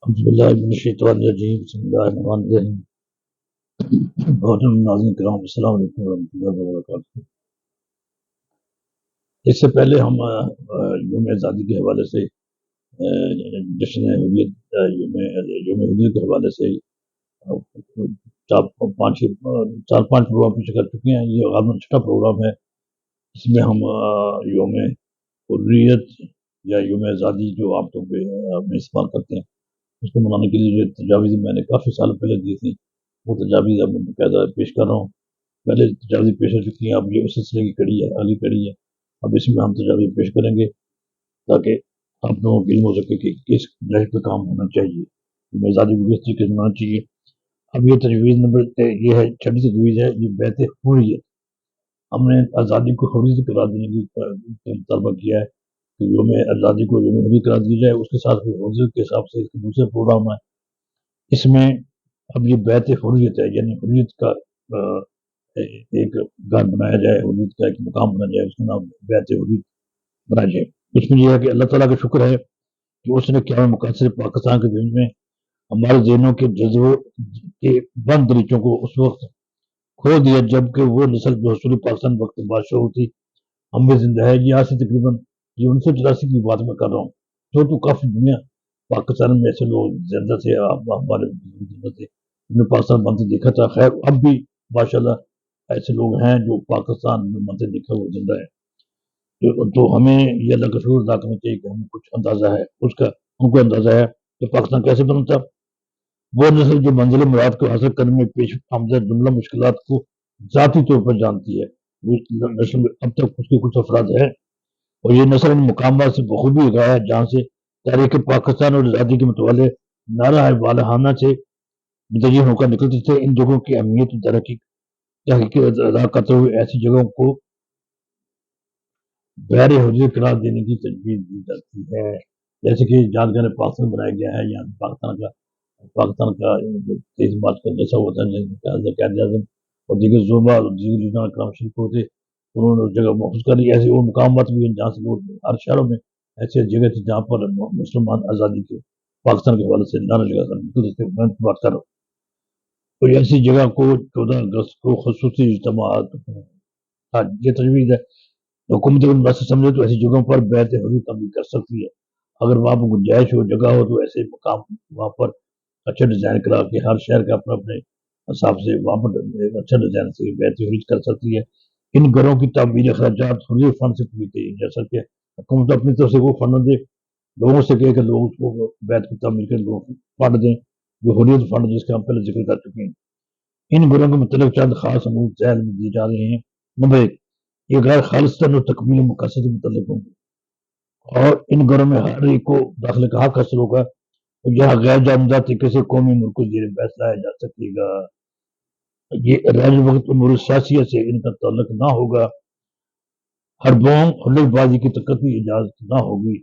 اعوذ باللہ من الشیطان الرجیم بسم اللہ الرحمن الرحیم محترم ناظرین کرام السلام علیکم ورحمۃ اللہ وبرکاتہ۔ اس سے پہلے ہم یوم آزادی کے حوالے سے جشن حریت یوم حریت کے حوالے سے چار پانچ پروگرام پیش کر چکے ہیں۔ یہ غالباً چھٹا پروگرام ہے۔ اس میں ہم یوم حریت یا یوم آزادی جو عام طور پہ ہم استعمال کرتے ہیں اس کو منانے کے لیے جو تجاویز میں نے کافی سال پہلے دی تھی وہ تجاویز اب باقاعدہ پیش کر رہا ہوں۔ پہلے تجاویز پیش ہو چکی ہیں، اب یہ اس سلسلے کی کڑی ہے، اگلی کڑی ہے۔ اب اس میں ہم تجاویز پیش کریں گے تاکہ آپ لوگوں کو علم ہو سکے کہ کس لہر پہ کام ہونا چاہیے، آزادی کو کس طریقے سے منانا چاہیے۔ اب یہ تجویز نمبر یہ ہے، چھٹی تجویز ہے، یہ بیت حریت۔ ہم نے آزادی کو حریت قرار دینے کی مطالبہ کیا ہے کہ یوم آزادی کو یوم حریت قرار دی جائے۔ اس کے ساتھ حریت کے حساب سے دوسرے پروگرام ہے، اس میں اب یہ بیت حریت ہے، یعنی حریت کا ایک گھر بنایا جائے، حریت کا ایک مقام بنایا جائے، اس کا نام بیت حریت بنایا جائے۔ اس میں یہ ہے کہ اللہ تعالیٰ کا شکر ہے کہ اس نے قیام مقاصد پاکستان کے ذہن میں ہمارے ذہنوں کے جذبوں کے بند دریچوں کو اس وقت کھول دیا جبکہ وہ نسل جو حصول پاکستان وقت بادشاہ ہوتی ہم میں زندہ ہے۔ یہ آج سے تقریباً 1984 کی بات میں کر رہا ہوں، تو کافی دنیا پاکستان میں ایسے لوگ زندہ تھے، ہمارے زندہ تھے، انہوں نے پاکستان بنتے دیکھا تھا۔ خیر اب بھی ماشاءاللہ ایسے لوگ ہیں جو پاکستان میں بنتے دیکھا وہ زندہ ہے، تو ہمیں یہ اللہ کا شکر ادا کرنا چاہیے کہ ہمیں کچھ اندازہ ہے اس کا، ان کو اندازہ ہے کہ پاکستان کیسے بنا تھا۔ وہ نسل جو منزل مراد کو حاصل کرنے میں پیش آمدہ جملہ مشکلات کو ذاتی طور پر جانتی ہے، وہ نسل میں اب تک اس کے کچھ افراد ہیں اور یہ نسل ان مقامات سے بخوبی گیا ہے جہاں سے تاریخ پاکستان اور آزادی کے متوالے نعرہ والہانہ سے متعین ہو کر نکلتے تھے۔ ان جگہوں کی اہمیت و تحقیق ادا کرتے ہوئے ایسی جگہوں کو بحر حریت قرار دینے کی تجویز دی جاتی ہے، جیسے کہ جہاں پاکستان بنایا گیا ہے، یہاں پاکستان کا 23 مارچ کا جیسا ہوتا ہے قائد اعظم اور دیگر زوبا اور دیگر اکرام شریف ہوتے، انہوں نے جگہ محفوظ کر لی۔ ایسے اور مقامات بھی ہیں جہاں سے لوگ ہر شہروں میں ایسی جگہ تھی جہاں پر مسلمان آزادی کے پاکستان کے حوالے سے نعرہ لگا کر میں بات کر رہا ہوں۔ کوئی ایسی جگہ کو 14 اگست کو خصوصی اجتماعات یہ تجویز ہے، حکومت مناسب سمجھے تو ایسی جگہوں پر بیت حریت عمل کر سکتی ہے۔ اگر وہاں پر گنجائش ہو، جگہ ہو، تو ایسے مقام وہاں پر اچھا ڈیزائن کرا کے ہر شہر کا اپنے اپنے حساب سے وہاں پر اچھا ڈیزائن سے بیت حریت کر سکتی ہے۔ ان گھروں کی تعمیر اخراجات حریت فنڈ سے پوری چاہیے، جیسا کہ حکومت اپنی طرف سے وہ فنڈ دے، لوگوں سے کہے کہ لوگ اس کو بیت کی تعمیر کے لوگ فنڈ دیں، جو حریت فنڈ جس کا ہم پہلے ذکر کر چکے ہیں۔ ان گھروں کے متعلق چند خاص امور ذہن میں دیے جا رہے ہیں۔ نمبر 1، یہ غیر خالصتاً اور تکمیل مقاصد سے متعلق ہوں گے اور ان گھروں میں ہر ایک کو داخلے کا حق حاصل ہوگا، یہاں غیر جانبدار طریقے سے قومی امور کو زیر بحث لایا جا سکے گا۔ یہ رہنے وقت امور سیاسیت سے ان کا تعلق نہ ہوگا، حربوں حلف بازی کی قطعی اجازت نہ ہوگی،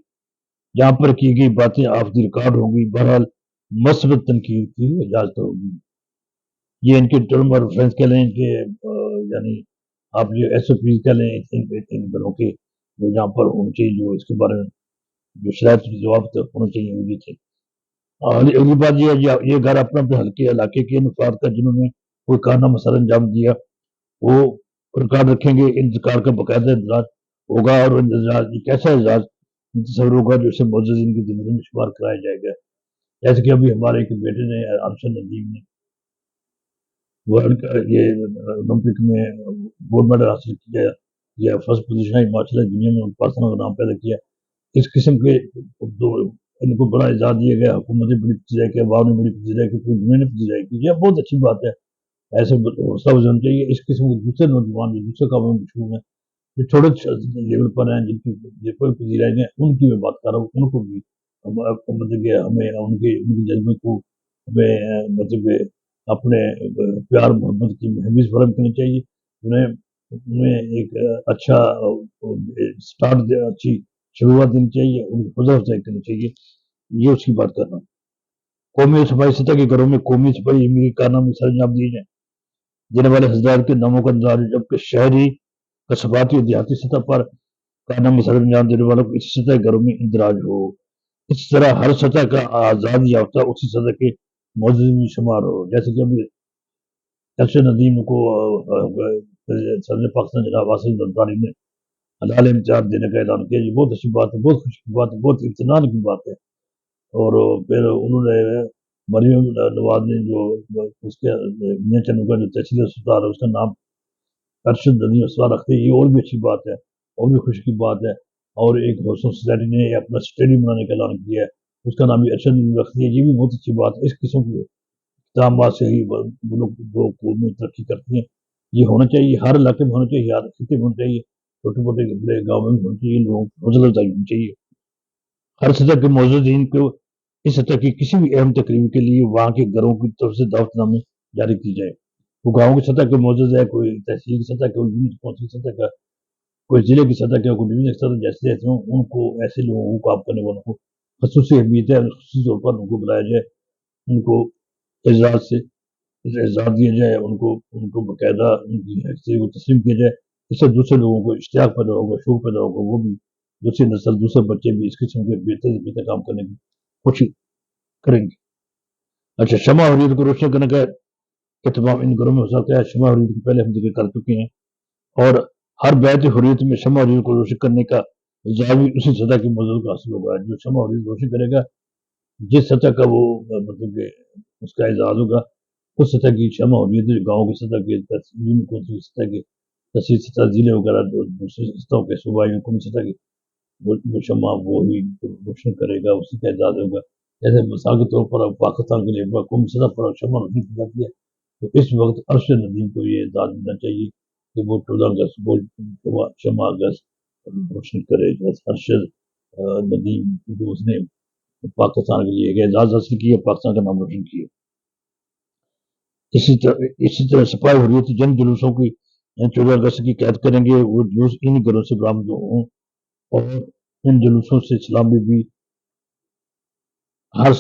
جہاں پر کی گئی باتیں آفدی ریکارڈ ہوگی، بہرحال مثبت تنقید کی اجازت ہوگی۔ یہ ان کے ٹرم اور ریفرنس کہہ لیں کہ یعنی آپ یہ ایس او پی کہہ لیں ان گھروں کے جو یہاں پر ہونے چاہیے، جو اس کے بارے میں جو شرائط ضوابط ہونے چاہیے وہ بھی تھے۔ اگلی بات یہ ہے، یہ گھر اپنے اپنے حلقے علاقے کے افراد کا جنہوں نے کوئی کارنامہ سر انجام دیا وہ ریکارڈ رکھیں گے۔ انتقال کا باقاعدہ اندراج ہوگا اور ایک ایسا اعزاز تصور ہوگا جو اسے معززین کی زندگی میں شمار کرایا جائے گا، جیسے کہ ابھی ہمارے ایک بیٹے نے ارشد ندیم نے یہ اولمپک میں گولڈ میڈل حاصل کیا، یا فرسٹ پوزیشن ہے ماشاء اللہ دنیا میں پاکستان کا نام پیدا کیا۔ اس قسم کے ان کو بڑا اعزاز دیا گیا، حکومتیں بڑی پذیرائی کی، عوام نے بڑی پذیرائی کی، پوری دنیا نے پذیرائی کی، یہ بہت اچھی بات ہے۔ ایسے حوصلہ افزائی ہونا چاہیے۔ اس قسم کے دوسرے نوجوان جو دوسرے کاموں میں مشہور ہیں، جو چھوٹے لیول پر ہیں، جن کی کوئی پذیرائی نہیں، ان کی میں بات کر رہا ہوں، ان کو بھی مطلب کہ ہمیں ان کے جذبے کو ہمیں مطلب اپنے پیار محبت کی محمیز فراہم کرنی چاہیے، انہیں ایک اچھا سٹارٹ اچھی شروعات دینی چاہیے، ان کی حوصلہ افزائی کرنی چاہیے، یہ اس کی بات کر رہا ہوں۔ قومی صفائی سطح کے گھروں میں قومی صفائی امیر کے کارنامے سر انجام دیے جائیں، دینے والے حضرات کے ناموں کا اندراج، جبکہ شہری قصباتی اور دیہاتی سطح پر کارنامے سر انجام دینے والوں کو اسی سطح کے گھروں میں اندراج ہو۔ اس طرح ہر سطح کا آزادی یافتہ اسی سطح کے معزز میں شمار ہو. جیسے کہ ابھی ایکشن ندیم کو صدر پاکستان جناب آصف زرداری نے حلال امتیاز دینے کا اعلان کیا. یہ بہت اچھی بات ہے، بہت خوشی کی بات ہے، بہت اطمینان کی بات ہے. اور پھر انہوں نے مریم نواز نے جو اس کے میاں چنو کا جو تحصیل اسپتال ہے اس کا نام ارشد ندیم اسپتال رکھتے ہیں، یہ اور بھی اچھی بات ہے، اور بھی خوشی کی بات ہے. اور ایک حوصلہ سوسائٹی نے اپنا اسٹیڈیم بنانے کا اعلان کیا ہے، اس کا نام بھی ارشد ندیم رکھتی ہے. یہ بھی بہت اچھی بات ہے. اس قسم کی اقدامات سے ہی ملک وہ قومیں ترقی کرتی ہیں. یہ ہونا چاہیے، ہر علاقے میں ہونا چاہیے، ہر خطے میں ہونا چاہیے، چھوٹے موٹے بڑے گاؤں میں ہونا چاہیے. لوگوں کو حوصلہ افزائی ہونی چاہیے. ہر سطح کے موجودین کو اس سطح کی کسی بھی اہم تقریب کے لیے وہاں کے گھروں کی طرف سے دعوت نامے جاری کی جائے. وہ گاؤں کی سطح کے موجود ہے، کوئی تحصیل کی سطح کا، کوئی یونٹ کونسل کی سطح کا، کوئی ضلع کی سطح کا، کوئی ڈویژن کی سطح. جیسے جیسے ہوں ان کو ایسے لوگوں کو کام کرنے والوں کو خصوصی اہمیت ہے، خصوصی طور پر ان کو بلایا جائے، ان کو اعزاز سے اعزاز دیا جائے، ان کو باقاعدہ ان کی حیثیت کو تسلیم کیا جائے. اس سے دوسرے لوگوں کو اشتیاق پیدا ہوگا، شوق پیدا ہوگا، وہ بھی دوسری نسل، دوسرے بچے بھی اس قسم کے بہتر سے بہتر کام کرنے کی کوشش کریں گے. اچھا، شمع حریت کو روشن کرنے کا اہتمام ان گھروں میں ہو سکتا ہے. شمع حریت کو پہلے ہم ذکر کر چکے ہیں. اور ہر بیت حریت میں شمع حریت کو روشن کرنے کا اعزاز بھی اسی سطح کے موضوع کا حاصل ہوگا. جو شمع حریت روشن کرے گا، جس سطح کا وہ مطلب کہ اس کا اعزاز ہوگا، اس سطح کی شمع حریت گاؤں کی سطح کے، تحصیل کی سطح کے، تحصیل سطح ضلع وغیرہ دوسرے سطحوں کے صوبائی حکومت سطح کے وہ شمع وہی روشن کرے گا، اسی کا اعزاز ہوگا. جیسے مثال کے طور پر اب پاکستان کے لیے قومی سطح پر شمع روشن کی جاتی ہے، تو اس وقت ارشد ندیم کو یہ اعزاز ملنا چاہیے کہ وہ 14 اگست کو شمع اگست روشن کرے. ارشد ندیم جو اس نے پاکستان کے لیے ایک اعزاز حاصل کیا، پاکستان کا نام روشن کیا. اسی طرح سپاہی حریت جنگ جلوسوں کی 14 اگست کی قید کریں گے. وہ جلوس ان گھروں سے برآمد ہوں، اور ان جلوسوں سے سلامی بھی ہر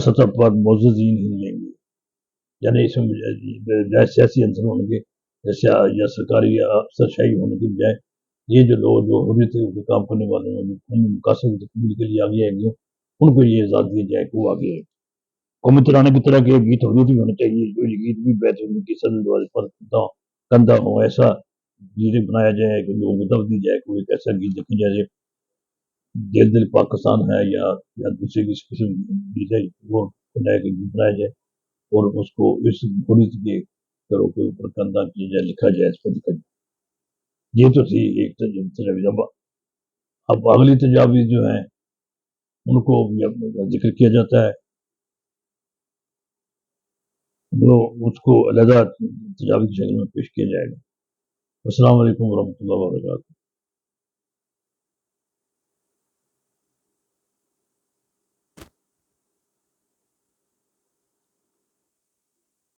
سطح پر معززین ہی لیں گے. یعنی اس میں سیاسی عنصر ہونے کے جیسے یا سرکاری یا افسر شاہی ہونے کے بجائے یہ جو لوگ جو حریت کے کام کرنے والے ہیں، ان مقاصد تکمیل کے لیے آگے آئیں گے، ان کو یہ اعزاز دیا جائے کہ وہ آگے آئے. قومی ترانے کی طرح کے گیت حریت بھی ہونے چاہیے. جو یہ گیت بھی بیت حریت کی صدر دروازے پر کندہ ہو، ایسا گیت بنایا جائے کہ لوگوں کو دعوت دی جائے کہ ایک ایسا گیت دیکھا جائے دل پاکستان ہے یا دوسرے کسی قسم کی گیت ہے، وہ بنایا جائے اور اس کو اس حریت کے گھروں کے اوپر کندہ کیا جائے، لکھا جائے، اس پر لکھا جائے. یہ تو تھی ایک تجاویز. اب اگلی تجاویز جو ہیں ان کو ذکر کیا جاتا ہے، وہ اس کو علیحدہ تجاویز کی شکل میں پیش کیا جائے گا. السلام علیکم ورحمۃ اللہ وبرکاتہ.